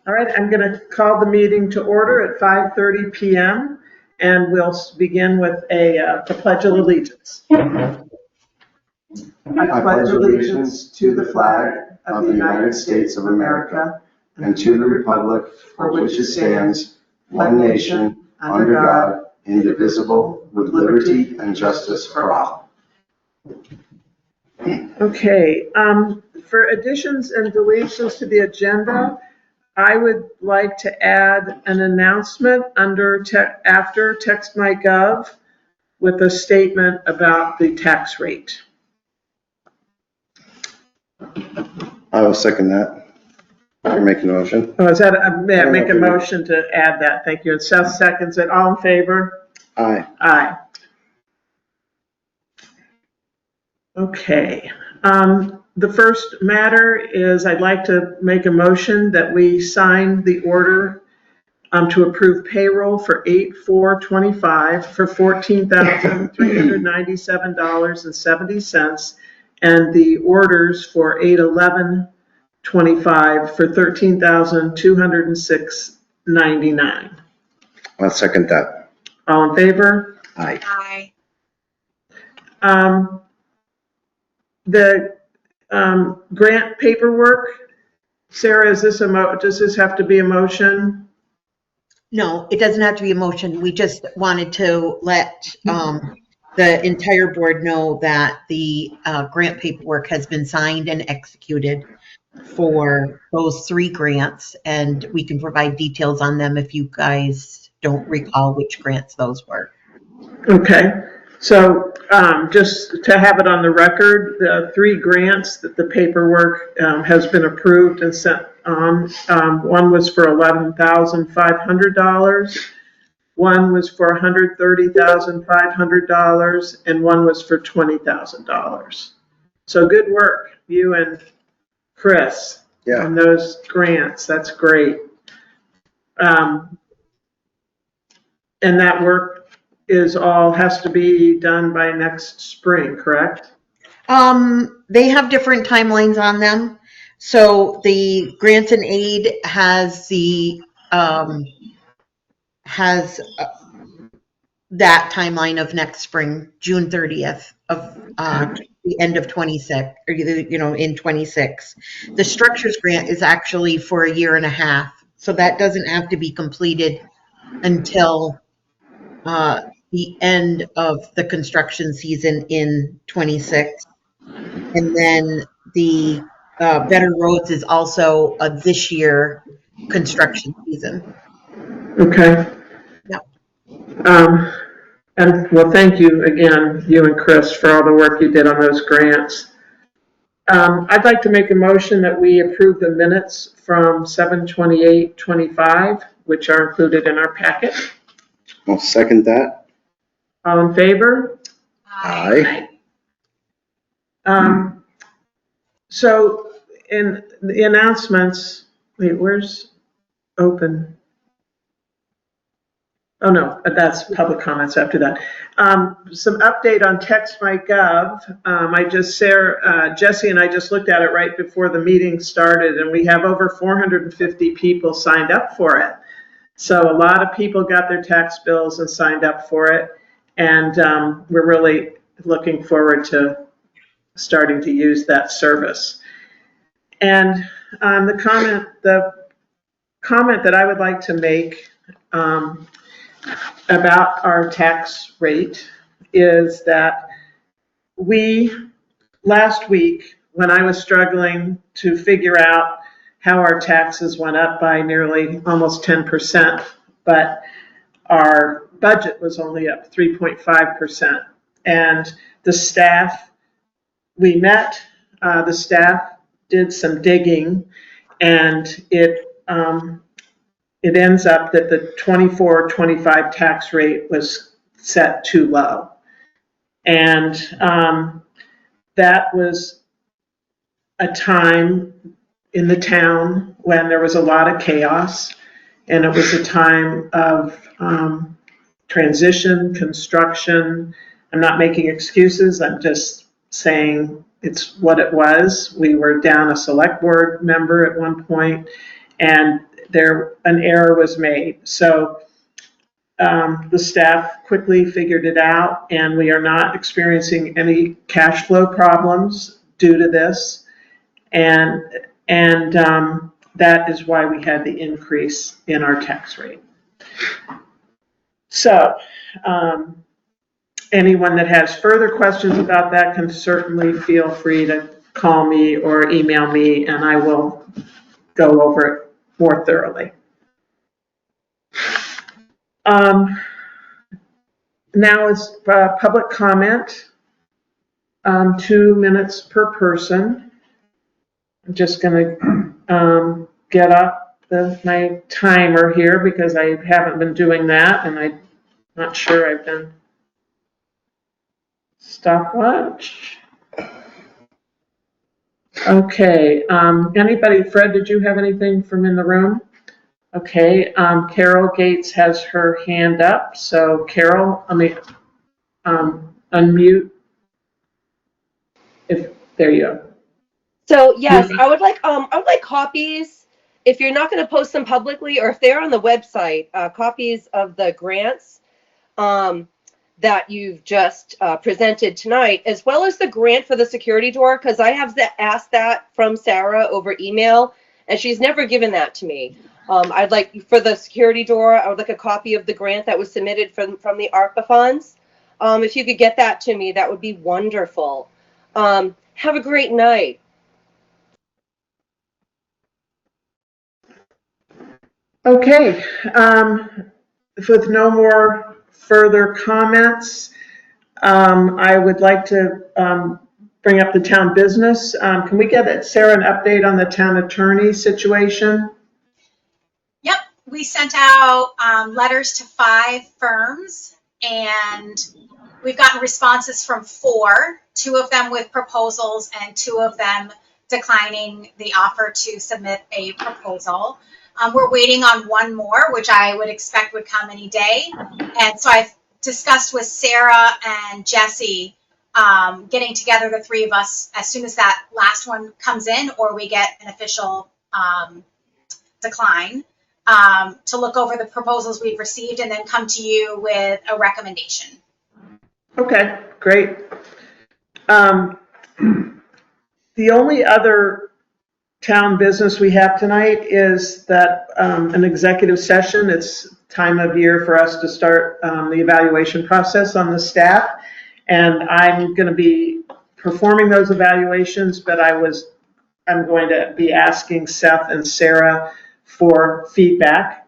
All right, I'm going to call the meeting to order at 5:30 p.m. and we'll begin with the Pledge of Allegiance. I pledge allegiance to the flag of the United States of America and to the republic for which it stands, one nation, under God, indivisible, with liberty and justice for all. Okay, for additions and deletions to the agenda, I would like to add an announcement after Text My Gov with a statement about the tax rate. I will second that. You're making a motion? Oh, is that, make a motion to add that, thank you. And Seth seconds it, all in favor? Aye. Aye. Okay. The first matter is I'd like to make a motion that we sign the order to approve payroll for 8/4/25 for $14,397.70 and the orders for 8/11/25 for $13,206.99. I'll second that. All in favor? Aye. Aye. The grant paperwork, Sarah, does this have to be a motion? No, it doesn't have to be a motion. We just wanted to let the entire board know that the grant paperwork has been signed and executed for those 3 grants, and we can provide details on them if you guys don't recall which grants those were. Okay, so just to have it on the record, the 3 grants that the paperwork has been approved and sent on. One was for $11,500, one was for $130,500, and one was for $20,000. So good work, you and Chris, on those grants. That's great. And that work has to be done by next spring, correct? They have different timelines on them. So the grants and aid has that timeline of next spring, June 30th of the end of 26, or in 26. The structures grant is actually for 1.5 years, so that doesn't have to be completed until the end of the construction season in 26. And then the Better Roads is also a this year construction season. Okay. Yeah. And well, thank you again, you and Chris, for all the work you did on those grants. I'd like to make a motion that we approve the minutes from 7/28/25, which are included in our packet. I'll second that. All in favor? Aye. So in the announcements, wait, where's open? Oh no, that's public comments after that. Some update on Text My Gov. Jesse and I just looked at it right before the meeting started, and we have over 450 people signed up for it. So a lot of people got their tax bills and signed up for it, and we're really looking forward to starting to use that service. And the comment that I would like to make about our tax rate is that last week, when I was struggling to figure out how our taxes went up by nearly almost 10%, but our budget was only up 3.5%. And the staff, we met, the staff did some digging, and it ends up that the 24-25 tax rate was set too low. And that was a time in the town when there was a lot of chaos, and it was a time of transition, construction. I'm not making excuses, I'm just saying it's what it was. We were down a select board member at one point, and an error was made. So the staff quickly figured it out, and we are not experiencing any cash flow problems due to this. And that is why we had the increase in our tax rate. So anyone that has further questions about that can certainly feel free to call me or email me, and I will go over it more thoroughly. Now is public comment, 2 minutes per person. I'm just going to get up my timer here because I haven't been doing that, and I'm not sure I've done stopwatch. Okay, anybody, Fred, did you have anything from in the room? Okay, Carol Gates has her hand up, so Carol, let me unmute. There you go. So yes, I would like copies. If you're not going to post them publicly, or if they're on the website, copies of the grants that you've just presented tonight, as well as the grant for the security door, because I have asked that from Sarah over email, and she's never given that to me. I'd like, for the security door, I would like a copy of the grant that was submitted from the ARPA funds. If you could get that to me, that would be wonderful. Have a great night. Okay, with no more further comments, I would like to bring up the town business. Can we get, Sarah, an update on the town attorney situation? Yep, we sent out letters to 5 firms, and we've gotten responses from 4, 2 of them with proposals and 2 of them declining the offer to submit a proposal. We're waiting on 1 more, which I would expect would come any day. And so I've discussed with Sarah and Jesse getting together, the 3 of us, as soon as that last one comes in or we get an official decline, to look over the proposals we've received and then come to you with a recommendation. Okay, great. The only other town business we have tonight is that an executive session. It's time of year for us to start the evaluation process on the staff, and I'm going to be performing those evaluations, but I'm going to be asking Seth and Sarah for feedback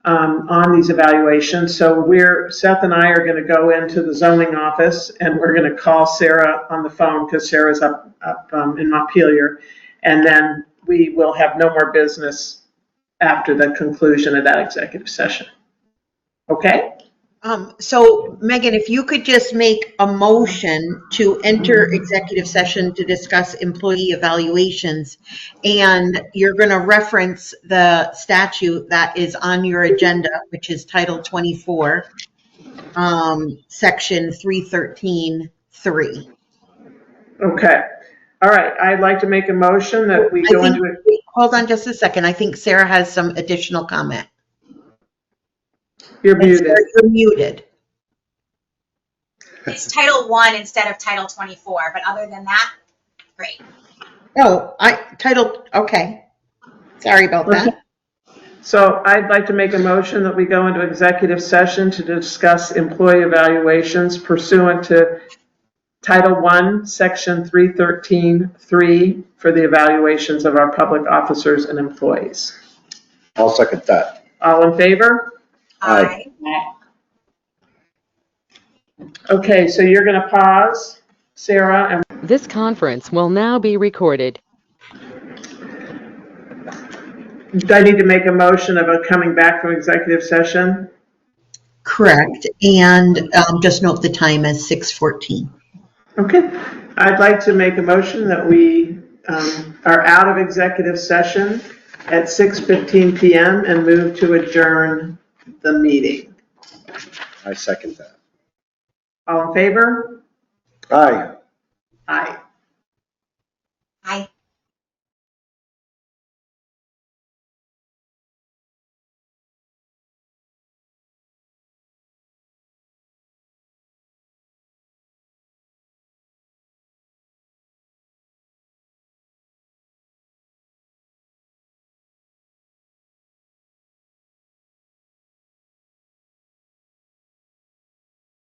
on these evaluations. So Seth and I are going to go into the zoning office, and we're going to call Sarah on the phone because Sarah's up in Montpelier. And then we will have no more business after the conclusion of that executive session. Okay? So Megan, if you could just make a motion to enter executive session to discuss employee evaluations, and you're going to reference the statute that is on your agenda, which is Title 24, Section 313(3). Okay. All right. I'd like to make a motion that we go into it. Hold on just a second. I think Sarah has some additional comment. You're muted. Sarah, you're muted. It's Title 1 instead of Title 24, but other than that, great. Oh, okay. Sorry about that. So I'd like to make a motion that we go into executive session to discuss employee evaluations pursuant to Title 1, Section 313(3) for the evaluations of our public officers and employees. I'll second that. All in favor? Aye. Okay, so you're going to pause, Sarah, and This conference will now be recorded. I need to make a motion about coming back from executive session. Correct. And just note the time as 6:14. Okay, I'd like to make a motion that we are out of executive session at 6:15 p.m. and move to adjourn the meeting. I second that. All in favor? Aye. Aye.